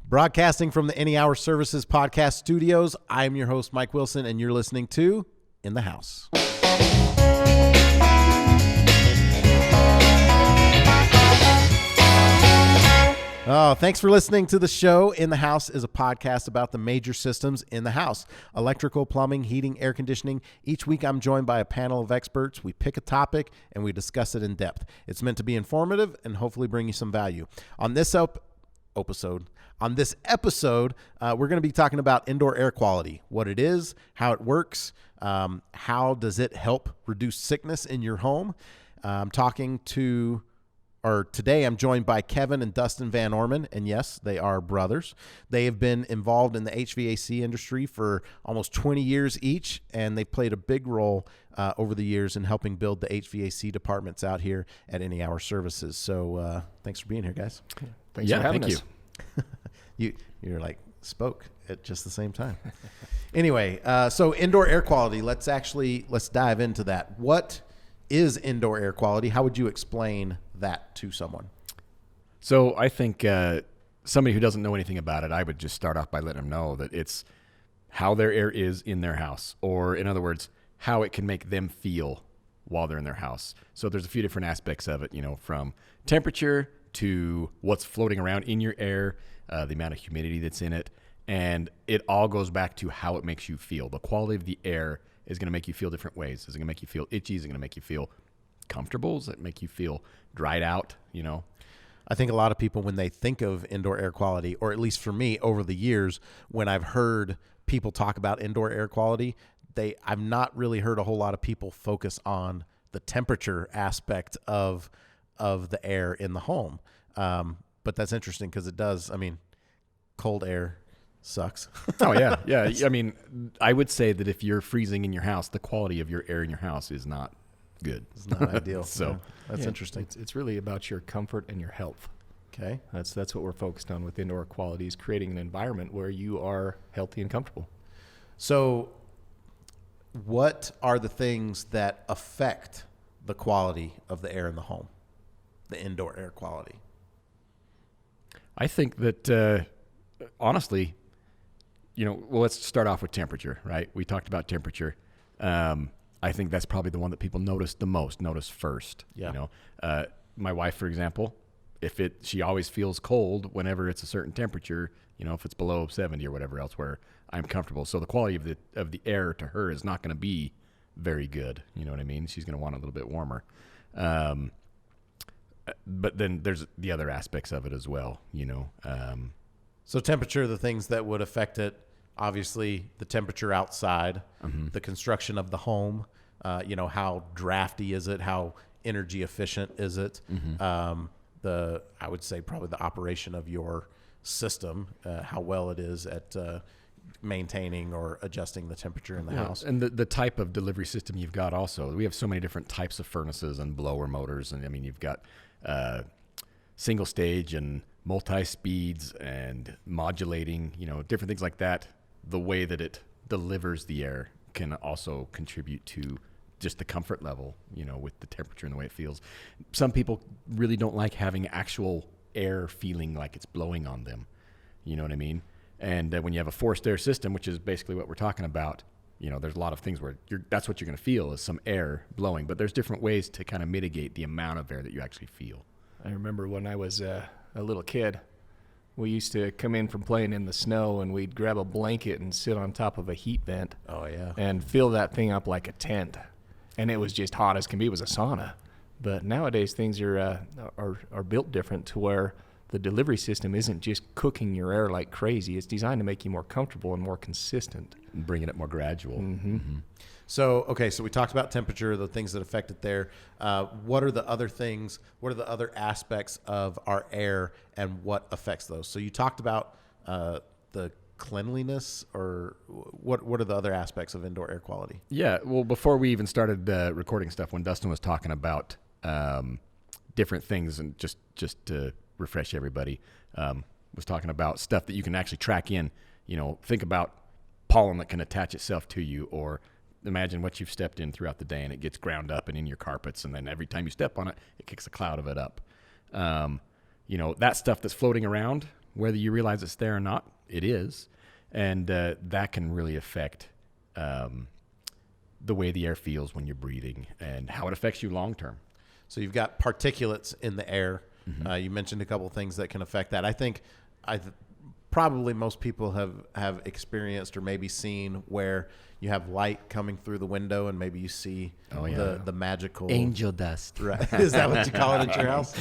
Broadcasting from the Any Hour Services podcast studios, I'm your host, Mike Wilson, and you're listening to In the House. Oh, thanks for listening to the show. In the House is a podcast about the major systems in the house: electrical, plumbing, heating, air conditioning. Each week I'm joined by a panel of experts. We pick a topic and we discuss it in depth. It's meant to be informative and hopefully bring you some value. On this episode, we're going to be talking about indoor air quality, what it is, how it works, how does it help reduce sickness in your home. Today I'm joined by Kevin and Dustin Van Orman, and yes, they are brothers. They have been involved in the HVAC industry for almost 20 years each, and they've played a big role over the years in helping build the HVAC departments out here at Any Hour Services. So thanks for being here, guys. Thanks for having us. You're like spoke at just the same time. Anyway, so indoor air quality, let's dive into that. What is indoor air quality? How would you explain that to someone? So I think somebody who doesn't know anything about it, I would just start off by letting them know that it's how their air is in their house, or in other words, how it can make them feel while they're in their house. So there's a few different aspects of it, from temperature to what's floating around in your air, the amount of humidity that's in it, and it all goes back to how it makes you feel. The quality of the air is going to make you feel different ways. Is it going to make you feel itchy? Is it going to make you feel comfortable? Does it make you feel dried out? I think a lot of people, when they think of indoor air quality, or at least for me over the years, when I've heard people talk about indoor air quality, I've not really heard a whole lot of people focus on the temperature aspect of the air in the home. But that's interesting because it does. Cold air sucks. Oh, yeah. Yeah. I would say that if you're freezing in your house, the quality of your air in your house is not good. It's not ideal. So that's interesting. It's really about your comfort and your health. Okay. That's what we're focused on with indoor quality, is creating an environment where you are healthy and comfortable. So what are the things that affect the quality of the air in the home, the indoor air quality? I think that, honestly, let's start off with temperature, right? We talked about temperature. I think that's probably the one that people notice first. Yeah. My wife, for example, she always feels cold whenever it's a certain temperature, if it's below 70 or whatever else where I'm comfortable. So the quality of the air to her is not going to be very good. You know what I mean? She's going to want a little bit warmer. But then there's the other aspects of it as well, So temperature, the things that would affect it, obviously the temperature outside, the construction of the home, how drafty is it? How energy efficient is it? I would say probably the operation of your system, how well it is at maintaining or adjusting the temperature in the house. And the type of delivery system you've got also. We have so many different types of furnaces and blower motors. And you've got single stage and multi-speeds and modulating, different things like that. The way that it delivers the air can also contribute to just the comfort level, with the temperature and the way it feels. Some people really don't like having actual air feeling like it's blowing on them. You know what I mean? And when you have a forced air system, which is basically what we're talking about, there's a lot of things where that's what you're going to feel is some air blowing. But there's different ways to kind of mitigate the amount of air that you actually feel. I remember when I was a little kid, we used to come in from playing in the snow, and we'd grab a blanket and sit on top of a heat vent. Oh, yeah. And fill that thing up like a tent. And it was just hot as can be. It was a sauna. But nowadays things are built different to where the delivery system isn't just cooking your air like crazy. It's designed to make you more comfortable and more consistent. And bringing it more gradual. Mm-hmm. So we talked about temperature, the things that affect it there. What are the other things? What are the other aspects of our air and what affects those? So you talked about the cleanliness, or what are the other aspects of indoor air quality? Yeah, well, before we even started recording stuff, when Dustin was talking about different things, and just to refresh everybody, was talking about stuff that you can actually track in. Think about pollen that can attach itself to you, or imagine what you've stepped in throughout the day and it gets ground up and in your carpets, and then every time you step on it, it kicks a cloud of it up. That stuff that's floating around, whether you realize it's there or not. It is, and that can really affect the way the air feels when you're breathing and how it affects you long term. So you've got particulates in the air. You mentioned a couple of things that can affect that. I think probably most people have experienced or maybe seen where you have light coming through the window and maybe you see the magical angel dust. Right? Is that what you call it at your house?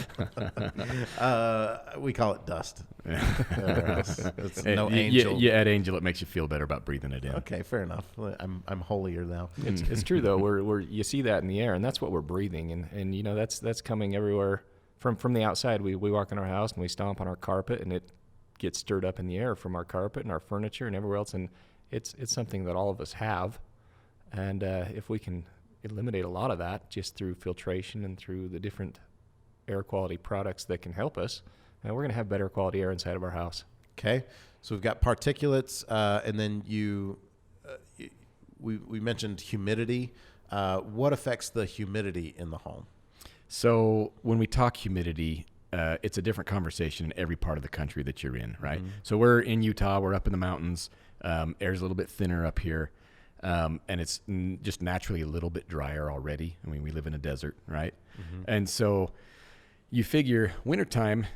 We call it dust. At our house. It's no angel. You add angel, it makes you feel better about breathing it in. Okay, fair enough. I'm holier now. It's true though. We're you see that in the air, and that's what we're breathing, and you know that's coming everywhere from the outside. We walk in our house and we stomp on our carpet, and it gets stirred up in the air from our carpet and our furniture and everywhere else, and it's something that all of us have, and if we can eliminate a lot of that just through filtration and through the different air quality products that can help us, we're going to have better quality air inside of our house. Okay, so we've got particulates, and then we mentioned humidity. What affects the humidity in the home? So when we talk humidity, it's a different conversation in every part of the country that you're in, right? So we're in Utah, we're up in the mountains, air's a little bit thinner up here, and it's just naturally a little bit drier already. I mean, we live in a desert, right? And so you figure wintertime,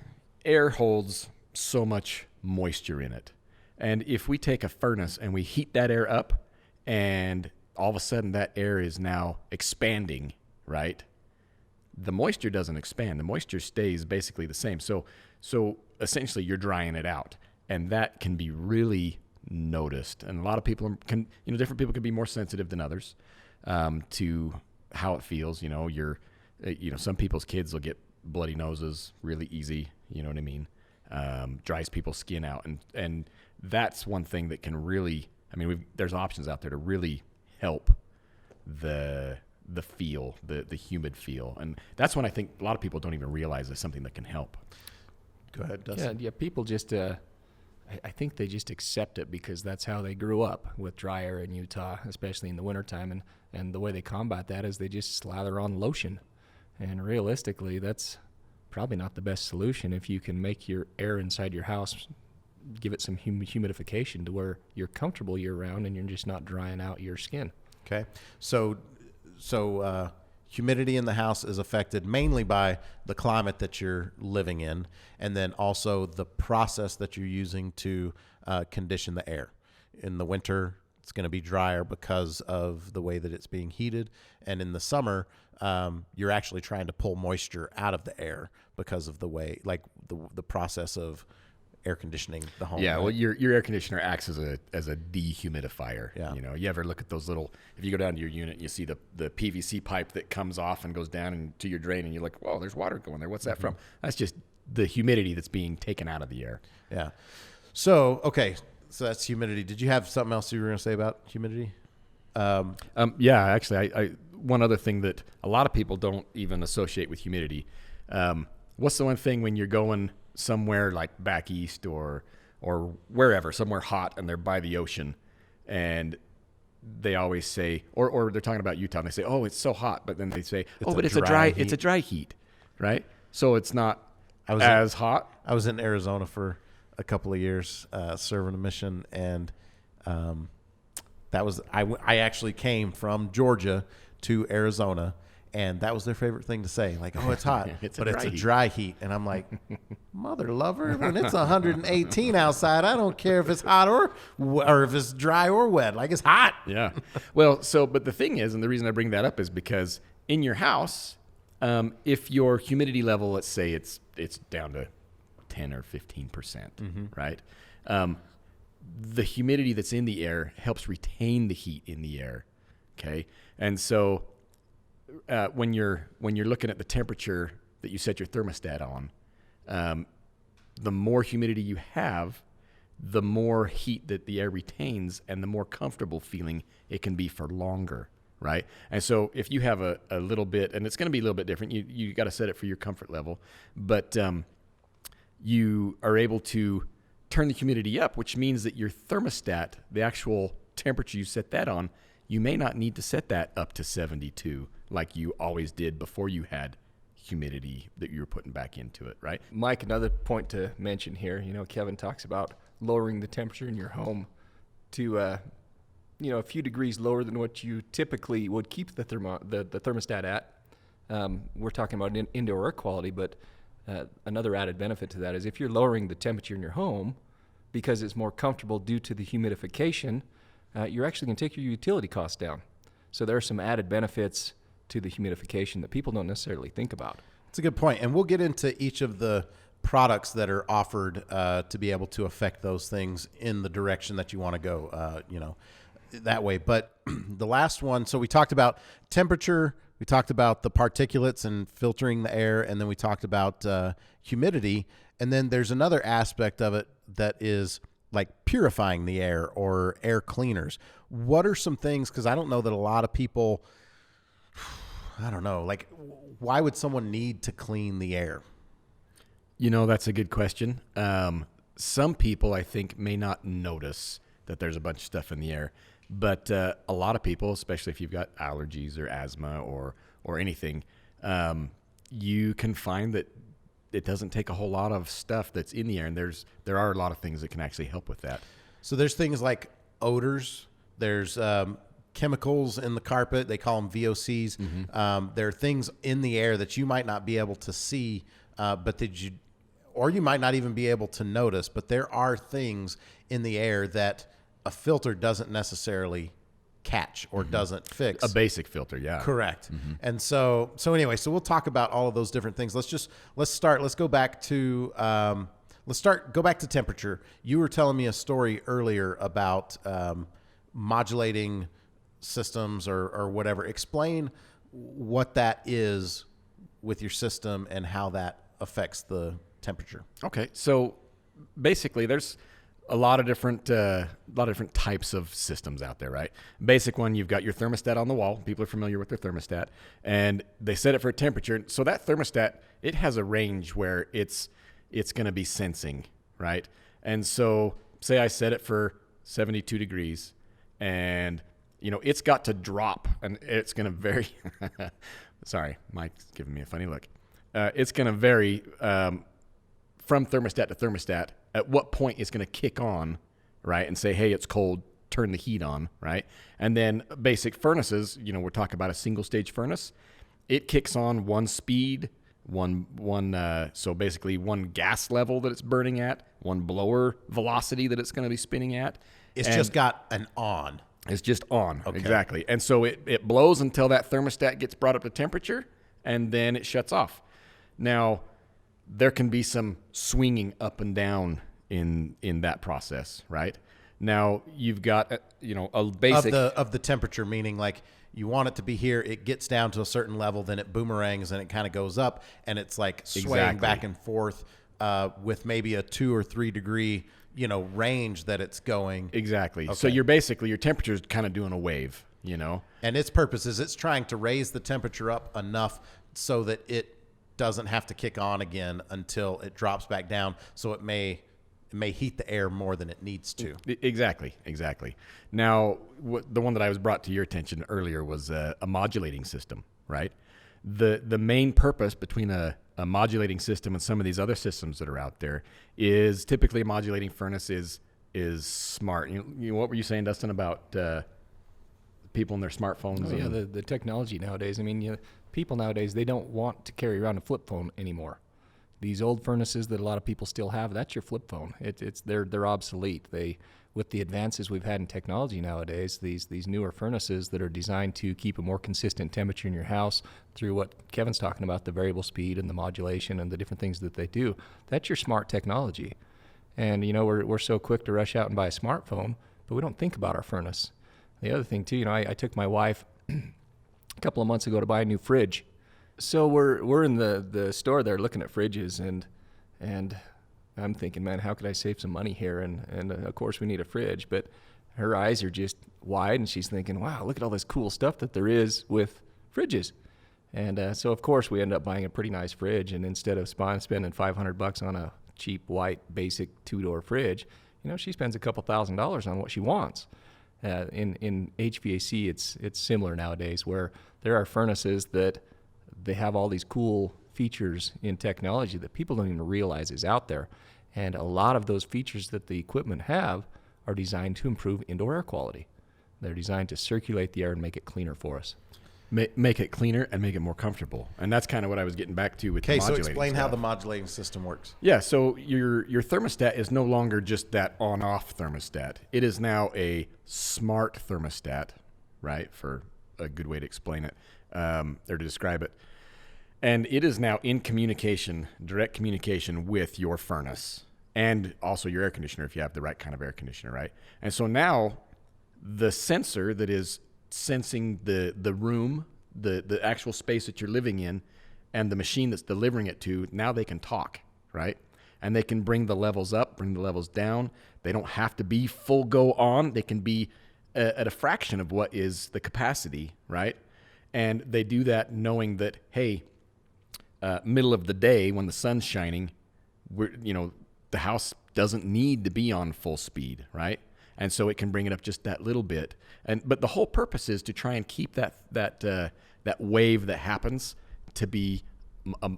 air holds so much moisture in it. And if we take a furnace and we heat that air up, and all of a sudden that air is now expanding, right? The moisture doesn't expand. The moisture stays basically the same. So essentially you're drying it out, and that can be really noticed. And a lot of people different people can be more sensitive than others to how it feels. Some people's kids will get bloody noses really easy. You know what I mean? Dries people's skin out, and that's one thing that can really. I mean, there's options out there to really help the feel, the humid feel. And that's when I think a lot of people don't even realize it's something that can help. Go ahead, Dustin. Yeah, people just, I think they just accept it because that's how they grew up with dry air in Utah, especially in the wintertime. And the way they combat that is they just slather on lotion. And realistically, that's probably not the best solution if you can make your air inside your house, give it some humidification to where you're comfortable year-round and you're just not drying out your skin. Okay, so humidity in the house is affected mainly by the climate that you're living in, and then also the process that you're using to condition the air. In the winter, it's going to be drier because of the way that it's being heated, and in the summer, you're actually trying to pull moisture out of the air because of the way, like the process of air conditioning the home. Yeah, right? well, your air conditioner acts as a dehumidifier. Yeah. You ever look at those little, if you go down to your unit and you see the PVC pipe that comes off and goes down into your drain, and you're like, whoa, there's water going there. What's that from? That's just the humidity that's being taken out of the air. Yeah. So, okay, so that's humidity. Did you have something else you were going to say about humidity? Yeah, actually, I one other thing that a lot of people don't even associate with humidity. What's the one thing when you're going somewhere like back east or wherever, somewhere hot, and they're by the ocean, and they always say, or they're talking about Utah, and they say, oh, it's so hot, but then they say, it's a dry heat, right? So it's not as hot. I was in Arizona for a couple of years serving a mission, and that was I actually came from Georgia to Arizona, and that was their favorite thing to say, like, oh, it's hot, it's a dry heat. And I'm like, mother lover, when it's 118 outside, I don't care if it's hot or if it's dry or wet. Like, it's hot. Yeah. Well, but the thing is, and the reason I bring that up is because in your house, if your humidity level, let's say it's down to 10 or 15%, right? The humidity that's in the air helps retain the heat in the air. Okay. And so when you're looking at the temperature that you set your thermostat on, the more humidity you have, the more heat that the air retains, and the more comfortable feeling it can be for longer, right? And so if you have a little bit, and it's going to be a little bit different, you got to set it for your comfort level, but you are able to turn the humidity up, which means that your thermostat, the actual temperature you set that on, you may not need to set that up to 72 like you always did before you had humidity that you're putting back into it, right? Mike, another point to mention here, Kevin talks about lowering the temperature in your home to, a few degrees lower than what you typically would keep the thermostat at. We're talking about indoor air quality, but another added benefit to that is if you're lowering the temperature in your home because it's more comfortable due to the humidification, you're actually going to take your utility costs down. So there are some added benefits to the humidification that people don't necessarily think about. It's a good point. And we'll get into each of the products that are offered to be able to affect those things in the direction that you want to go, that way. But the last one, so we talked about temperature, we talked about the particulates and filtering the air, and then we talked about humidity. And then there's another aspect of it that is like purifying the air or air cleaners. What are some things, because I don't know that a lot of people, I don't know, like why would someone need to clean the air? That's a good question. Some people, I think, may not notice that there's a bunch of stuff in the air, but a lot of people, especially if you've got allergies or asthma or anything, you can find that it doesn't take a whole lot of stuff that's in the air, and there are a lot of things that can actually help with that. So there's things like odors. There's chemicals in the carpet. They call them VOCs. Mm-hmm. There are things in the air that you might not be able to see, but you might not even be able to notice. But there are things in the air that a filter doesn't necessarily catch or doesn't fix. A basic filter, yeah. Correct. Mm-hmm. And so anyway, so we'll talk about all of those different things. Let's go back to temperature. You were telling me a story earlier about modulating systems or whatever. Explain what that is with your system and how that affects the temperature. Okay. So basically there's a lot of different types of systems out there, right? Basic one, you've got your thermostat on the wall. People are familiar with their thermostat, and they set it for a temperature. So that thermostat, it has a range where it's going to be sensing, right? And so say I set it for 72 degrees, and it's got to drop, and it's going to vary. Sorry, Mike's giving me a funny look. It's going to vary from thermostat to thermostat, at what point it's going to kick on, right, and say, hey, it's cold, turn the heat on, right? And then basic furnaces, we're talking about a single-stage furnace. It kicks on one speed, so basically one gas level that it's burning at, one blower velocity that it's going to be spinning at. It's just got an on. It's just on, okay. Exactly. And so it blows until that thermostat gets brought up to temperature, and then it shuts off. Now, there can be some swinging up and down in that process, right? Now you've got a basic of the temperature, meaning like you want it to be here, it gets down to a certain level, then it boomerangs and it kind of goes up, and it's like swaying back and forth with maybe a 2 or 3 degree range that it's going. Exactly. Okay. So your temperature is kind of doing a wave, and its purpose is it's trying to raise the temperature up enough so that it doesn't have to kick on again until it drops back down, so it may heat the air more than it needs to. Exactly. Now, the one that I was brought to your attention earlier was a modulating system, right? The main purpose between a modulating system and some of these other systems that are out there is typically a modulating furnace is smart. What were you saying, Dustin, about people and their smartphones? Oh, yeah, the technology nowadays. I mean, people nowadays, they don't want to carry around a flip phone anymore. These old furnaces that a lot of people still have, that's your flip phone. They're obsolete. With the advances we've had in technology nowadays, these newer furnaces that are designed to keep a more consistent temperature in your house through what Kevin's talking about, the variable speed and the modulation and the different things that they do, that's your smart technology. And we're so quick to rush out and buy a smartphone, but we don't think about our furnace. The other thing too, I took my wife a couple of months ago to buy a new fridge. So we're in the store there looking at fridges, and I'm thinking, man, how could I save some money here? And of course we need a fridge, but her eyes are just wide, and she's thinking, wow, look at all this cool stuff that there is with fridges. And so of course we end up buying a pretty nice fridge, and instead of spending $500 on a cheap white basic 2-door fridge, she spends a couple $1,000s on what she wants. In HVAC, it's similar nowadays, where there are furnaces that they have all these cool features in technology that people don't even realize is out there. And a lot of those features that the equipment have are designed to improve indoor air quality. They're designed to circulate the air and make it cleaner for us. Make it cleaner and make it more comfortable. And that's kind of what I was getting back to with the Okay, so modulating explain how stuff. the modulating system works. Yeah, so your thermostat is no longer just that on-off thermostat. It is now a smart thermostat, right, for a good way to explain it, or to describe it. And it is now in communication, direct communication with your furnace and also your air conditioner if you have the right kind of air conditioner, right? And so now the sensor that is sensing the room, the actual space that you're living in, and the machine that's delivering it to, now they can talk, right? And they can bring the levels up, bring the levels down. They don't have to be full go on. They can be at a fraction of what is the capacity, right? And they do that knowing that, hey, middle of the day when the sun's shining, the house doesn't need to be on full speed, right? And so it can bring it up just that little bit. But the whole purpose is to try and keep that wave that happens to be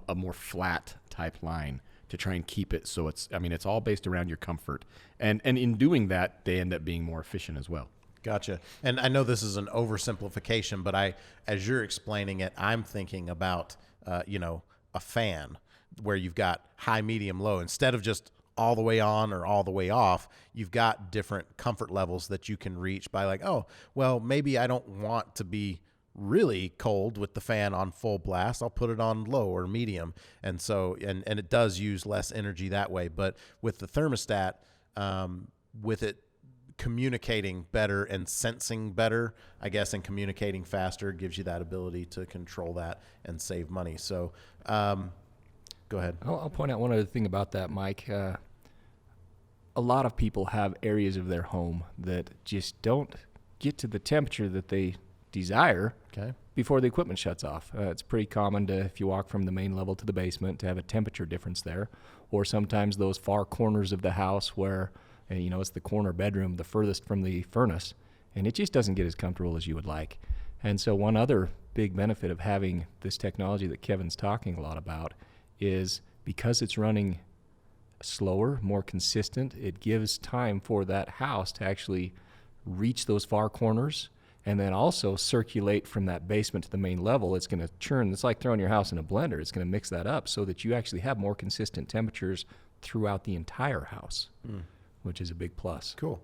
a more flat type line, to try and keep it so it's all based around your comfort. And in doing that, they end up being more efficient as well. Gotcha. And I know this is an oversimplification, but as you're explaining it, I'm thinking about, a fan where you've got high, medium, low. Instead of just all the way on or all the way off, you've got different comfort levels that you can reach by like, oh, well, maybe I don't want to be really cold with the fan on full blast. I'll put it on low or medium. And so, and it does use less energy that way. But with the thermostat, with it communicating better and sensing better, I guess, and communicating faster gives you that ability to control that and save money. So, go ahead. I'll point out one other thing about that, Mike. A lot of people have areas of their home that just don't get to the temperature that they desire before the equipment shuts off. It's pretty common to, if you walk from the main level to the basement, to have a temperature difference there. Or sometimes those far corners of the house where, it's the corner bedroom, the furthest from the furnace, and it just doesn't get as comfortable as you would like. And so one other big benefit of having this technology that Kevin's talking a lot about is because it's running slower, more consistent, it gives time for that house to actually reach those far corners and then also circulate from that basement to the main level. It's going to churn. It's like throwing your house in a blender. It's going to mix that up so that you actually have more consistent temperatures throughout the entire house, which is a big plus. Cool.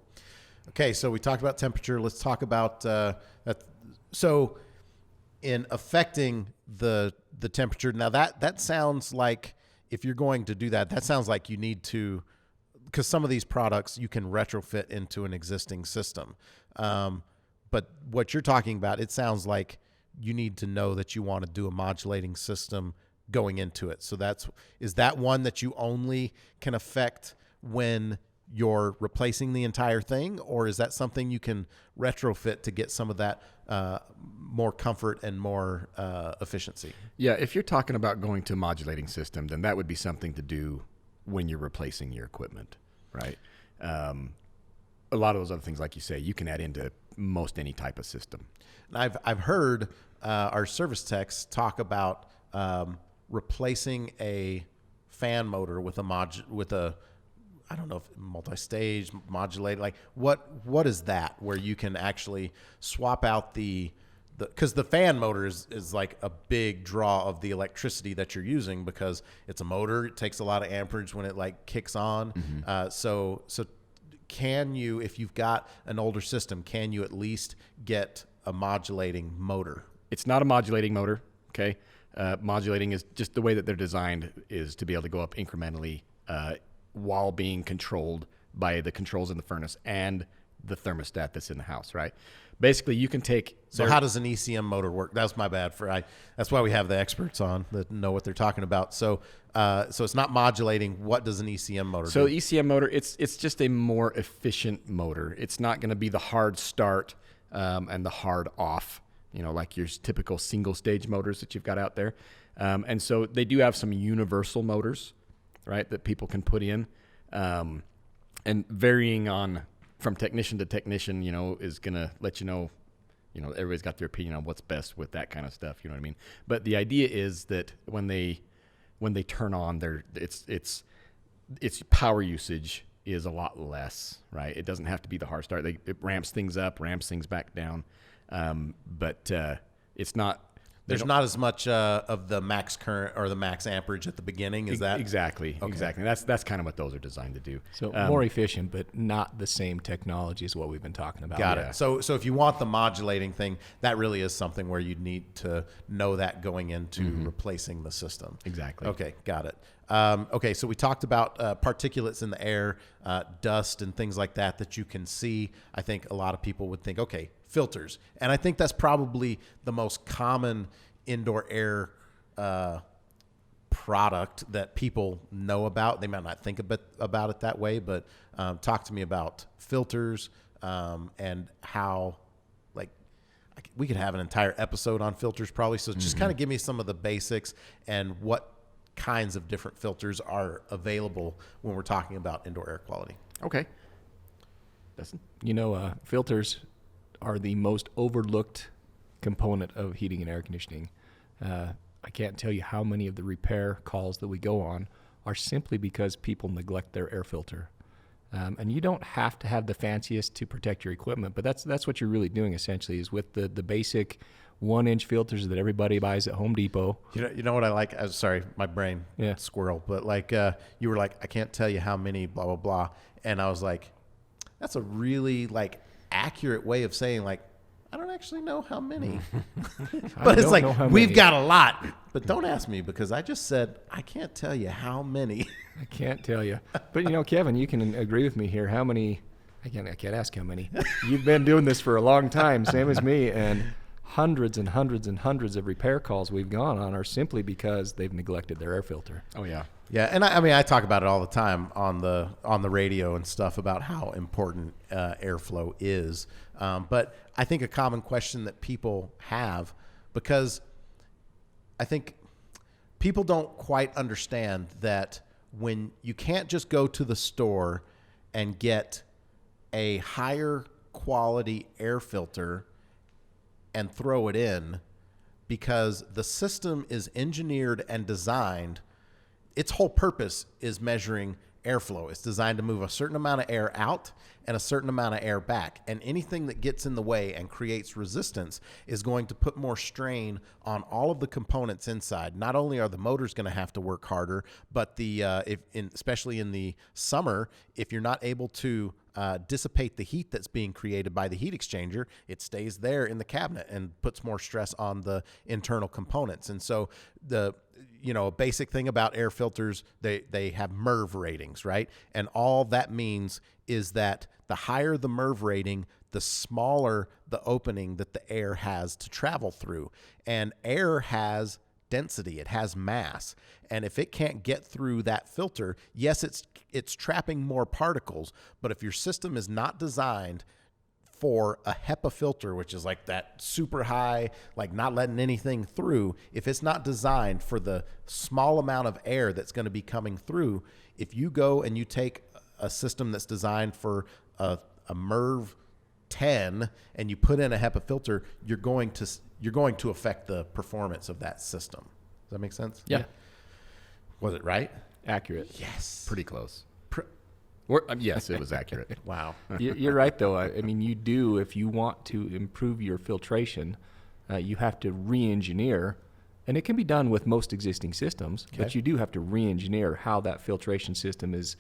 Okay, so we talked about temperature. Let's talk about that. So in affecting the temperature, now that sounds like, if you're going to do that, that sounds like you need to, because some of these products you can retrofit into an existing system. But what you're talking about, it sounds like you need to know that you want to do a modulating system going into it. So is that one that you only can affect when you're replacing the entire thing, or is that something you can retrofit to get some of that more comfort and more efficiency? Yeah, if you're talking about going to a modulating system, then that would be something to do when you're replacing your equipment, right? A lot of those other things, like you say, you can add into most any type of system. And I've heard our service techs talk about replacing a fan motor with a I don't know if multi-stage, modulated, like what is that, where you can actually swap out because the fan motor is like a big draw of the electricity that you're using, because it's a motor. It takes a lot of amperage when it like kicks on. Mm-hmm. So can you, if you've got an older system, can you at least get a modulating motor? It's not a modulating motor, okay? Modulating is just the way that they're designed, is to be able to go up incrementally while being controlled by the controls in the furnace and the thermostat that's in the house, right? Basically, you can take... So how does an ECM motor work? That's my bad. That's why we have the experts on that know what they're talking about. So it's not modulating. What does an ECM motor do? So ECM motor, it's just a more efficient motor. It's not going to be the hard start and the hard off, like your typical single-stage motors that you've got out there. And so they do have some universal motors, right, that people can put in, and varying on from technician to technician, is going to let you know, everybody's got their opinion on what's best with that kind of stuff, you know what I mean? But the idea is that when they when they turn on, its power usage is a lot less, right? It doesn't have to be the hard start. It ramps things up, ramps things back down, but it's not. There's not as much of the max current or the max amperage at the beginning. Is that exactly? Okay. Exactly. That's kind of what those are designed to do. So more efficient, but not the same technology as what we've been talking about. Got it. So if you want the modulating thing, that really is something where you need to know that going into replacing the system. Exactly. Okay, got it. Okay, so we talked about particulates in the air, dust, and things like that you can see. I think a lot of people would think, okay, filters. And I think that's probably the most common indoor air product that people know about. They might not think about it that way, but talk to me about filters and how, like, we could have an entire episode on filters probably. So just kind of give me some of the basics and what kinds of different filters are available when we're talking about indoor air quality. Okay. Dustin? Filters are the most overlooked component of heating and air conditioning. I can't tell you how many of the repair calls that we go on are simply because people neglect their air filter. And you don't have to have the fanciest to protect your equipment, but that's what you're really doing essentially is with the basic 1-inch filters that everybody buys at Home Depot. You know what I like? Sorry, my brain squirrel. But like you were like, I can't tell you how many blah blah blah, and I was like, that's a really like accurate way of saying like, I don't actually know how many. But it's like we've got a lot. But don't ask me because I just said I can't tell you how many. I can't tell you. But Kevin, you can agree with me here. How many? I can't ask how many. You've been doing this for a long time, same as me, and hundreds and hundreds and hundreds of repair calls we've gone on are simply because they've neglected their air filter. Oh yeah. Yeah, and I talk about it all the time on the radio and stuff about how important airflow is. But I think a common question that people have, because I think people don't quite understand that when you can't just go to the store and get a higher quality air filter and throw it in, because the system is engineered and designed. Its whole purpose is measuring airflow. It's designed to move a certain amount of air out and a certain amount of air back. And anything that gets in the way and creates resistance is going to put more strain on all of the components inside. Not only are the motors going to have to work harder, but especially in the summer, if you're not able to dissipate the heat that's being created by the heat exchanger, it stays there in the cabinet and puts more stress on the internal components. And so a basic thing about air filters, they have MERV ratings, right? And all that means is that the higher the MERV rating, the smaller the opening that the air has to travel through. And air has density, it has mass. And if it can't get through that filter, yes, it's trapping more particles, but if your system is not designed for a HEPA filter, which is like that super high, like not letting anything through, if it's not designed for the small amount of air that's going to be coming through, if you go and you take a system that's designed for a MERV 10 and you put in a HEPA filter, you're going to affect the performance of that system. Does that make sense? Yeah. Was it right? Accurate. Yes. Pretty close. Yes, it was accurate. Wow. You're right, though. I mean, you do, if you want to improve your filtration, you have to re-engineer, and it can be done with most existing systems, but you do have to re-engineer how that filtration system is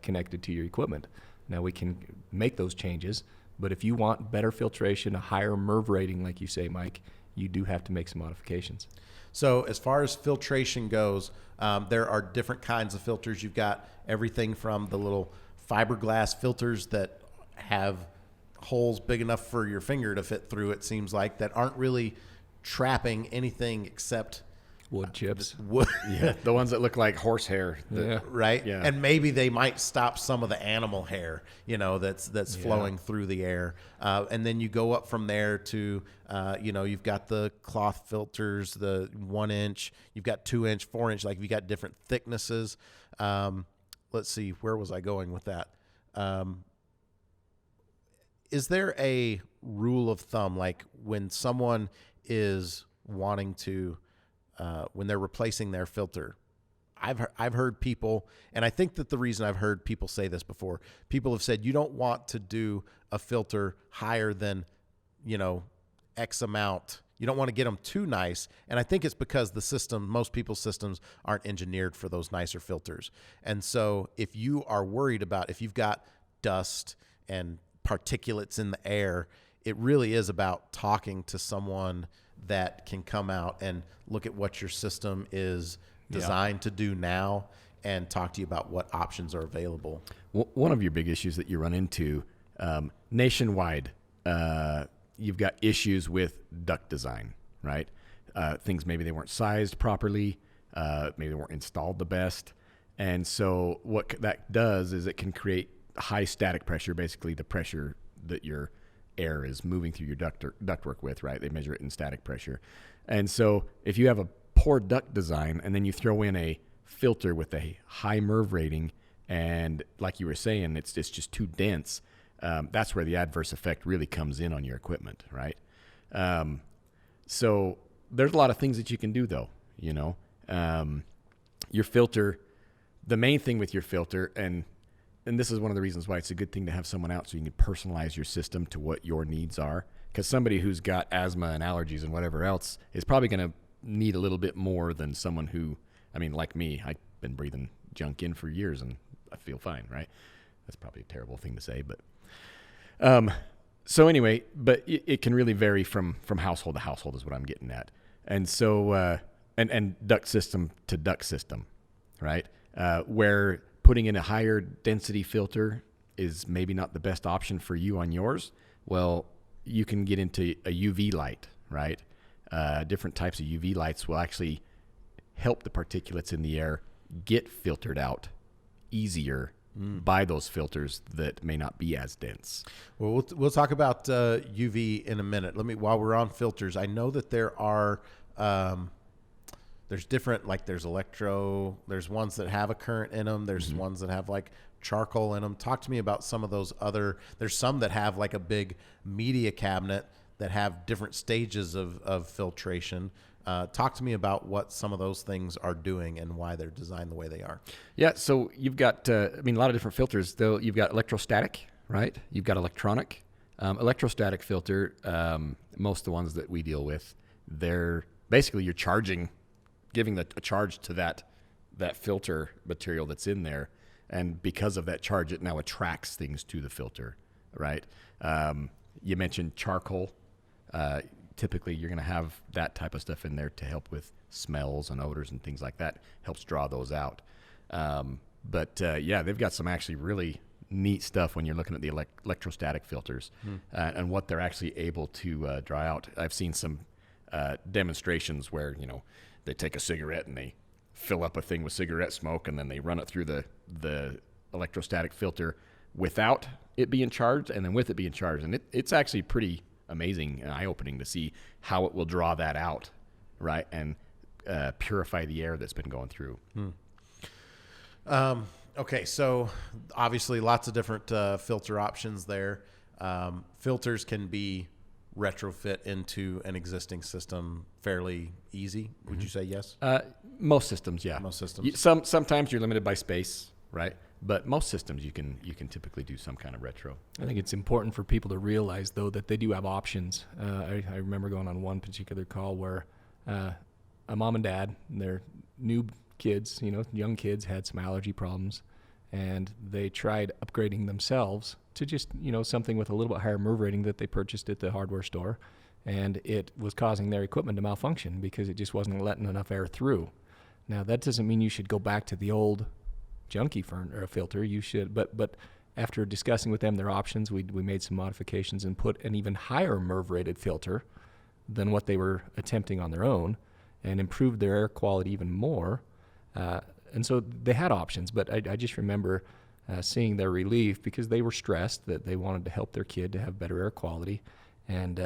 connected to your equipment. Now, we can make those changes, but if you want better filtration, a higher MERV rating, like you say, Mike, you do have to make some modifications. So as far as filtration goes, there are different kinds of filters. You've got everything from the little fiberglass filters that have holes big enough for your finger to fit through, it seems like, that aren't really trapping anything except wood chips. Wood. Yeah, the ones that look like horsehair. Right? Yeah. And maybe they might stop some of the animal hair, that's flowing through the air. And then you go up from there to, you've got the cloth filters, the 1-inch, you've got 2-inch, 4-inch, like you've got different thicknesses. Let's see, where was I going with that? Is there a rule of thumb, like when someone is wanting to when they're replacing their filter. I've heard people, and I think that the reason I've heard people say this before, people have said you don't want to do a filter higher than, X amount. You don't want to get them too nice. And I think it's because most people's systems aren't engineered for those nicer filters. And so if you are worried about, if you've got dust and particulates in the air, it really is about talking to someone that can come out and look at what your system is designed to do now and talk to you about what options are available. One of your big issues that you run into nationwide, you've got issues with duct design, right? Things maybe they weren't sized properly, maybe they weren't installed the best. And so what that does is it can create high static pressure, basically the pressure that your air is moving through your ductwork with, right? They measure it in static pressure. And so if you have a poor duct design and then you throw in a filter with a high MERV rating, and like you were saying, it's just too dense, that's where the adverse effect really comes in on your equipment, right? So there's a lot of things that you can do, though. Your filter, the main thing with your filter, and this is one of the reasons why it's a good thing to have someone out so you can personalize your system to what your needs are. Because somebody who's got asthma and allergies and whatever else is probably going to need a little bit more than someone who, like me, I've been breathing junk in for years and I feel fine, right? That's probably a terrible thing to say, but so anyway, but it can really vary from household to household is what I'm getting at. And so, and duct system to duct system, right? Where putting in a higher density filter is maybe not the best option for you on yours. Well, you can get into a UV light, right? Different types of UV lights will actually help the particulates in the air get filtered out easier by those filters that may not be as dense. Well, we'll talk about UV in a minute. While we're on filters, I know that there are there's different, like there's there's ones that have a current in them. There's ones that have like charcoal in them. Talk to me about some of those there's some that have like a big media cabinet that have different stages of filtration. Talk to me about what some of those things are doing and why they're designed the way they are. Yeah, so you've got, a lot of different filters. Though you've got electrostatic, right? You've got electronic. Electrostatic filter, most of the ones that we deal with, they're basically you're giving a charge to that filter material that's in there. And because of that charge, it now attracts things to the filter, right? You mentioned charcoal. Typically, you're going to have that type of stuff in there to help with smells and odors and things like that. Helps draw those out. But they've got some actually really neat stuff when you're looking at the electrostatic filters and what they're actually able to draw out. I've seen some demonstrations where, they take a cigarette and they fill up a thing with cigarette smoke and then they run it through the electrostatic filter without it being charged and then with it being charged. And it's actually pretty amazing and eye-opening to see how it will draw that out, right, and purify the air that's been going through. Okay, so obviously lots of different filter options there. Filters can be retrofit into an existing system fairly easy. Would you say yes? Most systems, yeah. Most systems. Sometimes you're limited by space, right? But most systems you can typically do some kind of retro. I think it's important for people to realize, though, that they do have options. I remember going on one particular call where a mom and dad, their new kids, young kids, had some allergy problems, and they tried upgrading themselves to just, something with a little bit higher MERV rating that they purchased at the hardware store, and it was causing their equipment to malfunction because it just wasn't letting enough air through. Now, that doesn't mean you should go back to the old junky filter. You should, but after discussing with them their options, we made some modifications and put an even higher MERV rated filter than what they were attempting on their own, and improved their air quality even more. And so they had options, but I just remember seeing their relief because they were stressed that they wanted to help their kid to have better air quality, and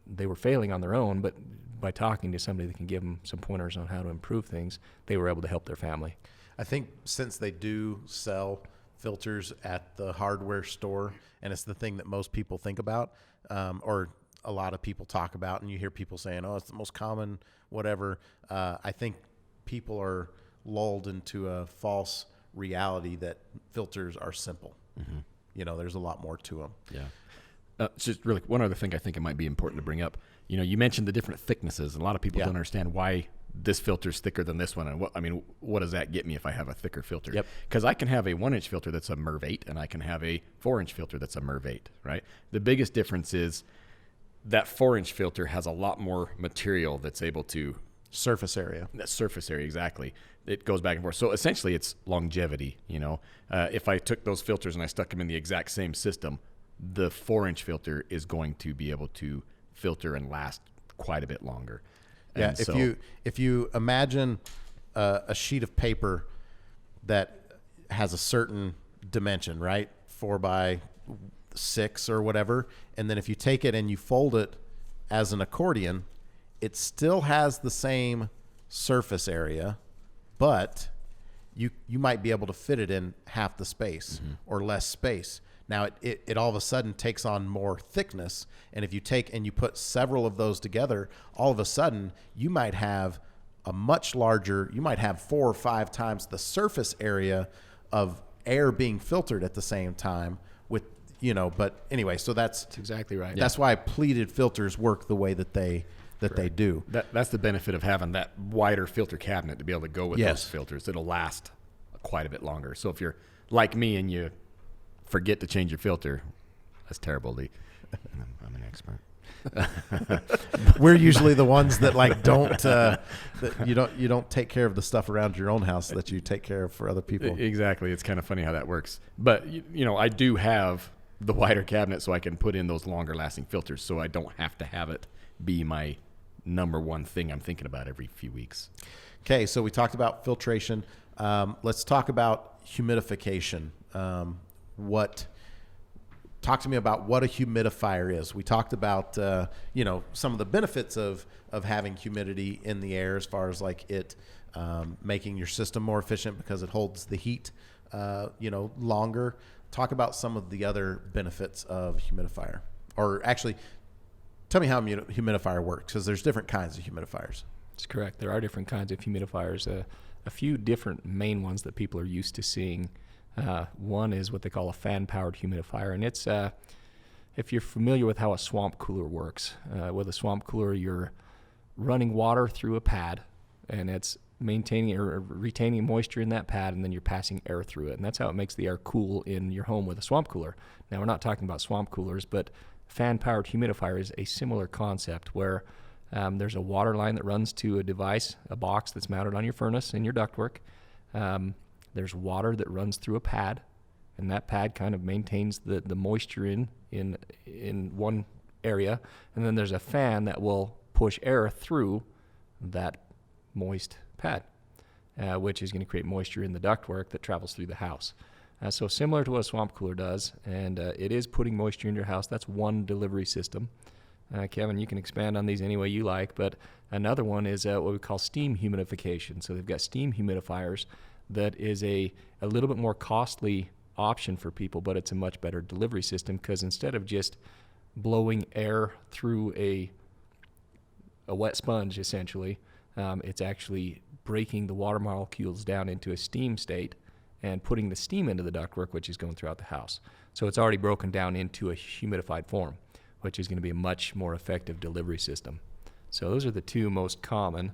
they were failing on their own, but by talking to somebody that can give them some pointers on how to improve things, they were able to help their family. I think since they do sell filters at the hardware store, and it's the thing that most people think about, or a lot of people talk about, and you hear people saying, "Oh, it's the most common whatever." I think people are lulled into a false reality that filters are simple. There's a lot more to them. Yeah. Just really one other thing I think it might be important to bring up. You mentioned the different thicknesses, and a lot of people don't understand why this filter is thicker than this one. And what does that get me if I have a thicker filter? Yep. Because I can have a 1-inch filter that's a MERV 8, and I can have a 4-inch filter that's a MERV 8, right? The biggest difference is that 4-inch filter has a lot more material that's able to Surface area. that surface area, exactly. It goes back and forth. So essentially it's longevity. If I took those filters and I stuck them in the exact same system, the 4-inch filter is going to be able to filter and last quite a bit longer. Yeah, And if you imagine a sheet of paper that has a certain dimension, right, 4x6 or whatever, and then if you take it and you fold it as an accordion, it still has the same surface area, but you might be able to fit it in half the space or less space. Now it all of a sudden takes on more thickness, and if you take and you put several of those together, all of a sudden you might have a much larger, you might have 4 or 5 times the surface area of air being filtered at the same time with, but anyway, so that's exactly right. That's why pleated filters work the way that they do. that's the benefit of having that wider filter cabinet to be able to go with those filters. It'll last quite a bit longer. So if you're like me and you forget to change your filter, that's terrible. I'm an expert. We're usually the ones that don't that you don't take care of the stuff around your own house that you take care of for other people. Exactly. It's kind of funny how that works. But I do have the wider cabinet so I can put in those longer lasting filters, so I don't have to have it be my number one thing I'm thinking about every few weeks. Okay, so we talked about filtration. Let's talk about humidification. Talk to me about what a humidifier is. We talked about some of the benefits of having humidity in the air, as far as it making your system more efficient because it holds the heat longer. Talk about some of the other benefits of humidifier, or actually tell me how a humidifier works, because there's different kinds of humidifiers. That's correct. There are different kinds of humidifiers. A few different main ones that people are used to seeing. One is what they call a fan-powered humidifier, and it's if you're familiar with how a swamp cooler works. With a swamp cooler, you're running water through a pad, and it's maintaining or retaining moisture in that pad, and then you're passing air through it, and that's how it makes the air cool in your home with a swamp cooler. Now, we're not talking about swamp coolers, but fan-powered humidifier is a similar concept where there's a water line that runs to a device, a box that's mounted on your furnace and your ductwork. There's water that runs through a pad, and that pad kind of maintains the moisture in one area, and then there's a fan that will push air through that moist pad, which is going to create moisture in the ductwork that travels through the house. So similar to what a swamp cooler does, and it is putting moisture in your house. That's one delivery system. Kevin, you can expand on these any way you like, but another one is what we call steam humidification. So they've got steam humidifiers that is a little bit more costly option for people, but it's a much better delivery system, because instead of just blowing air through a wet sponge, essentially, it's actually breaking the water molecules down into a steam state and putting the steam into the ductwork, which is going throughout the house. So it's already broken down into a humidified form, which is going to be a much more effective delivery system. So those are the two most common.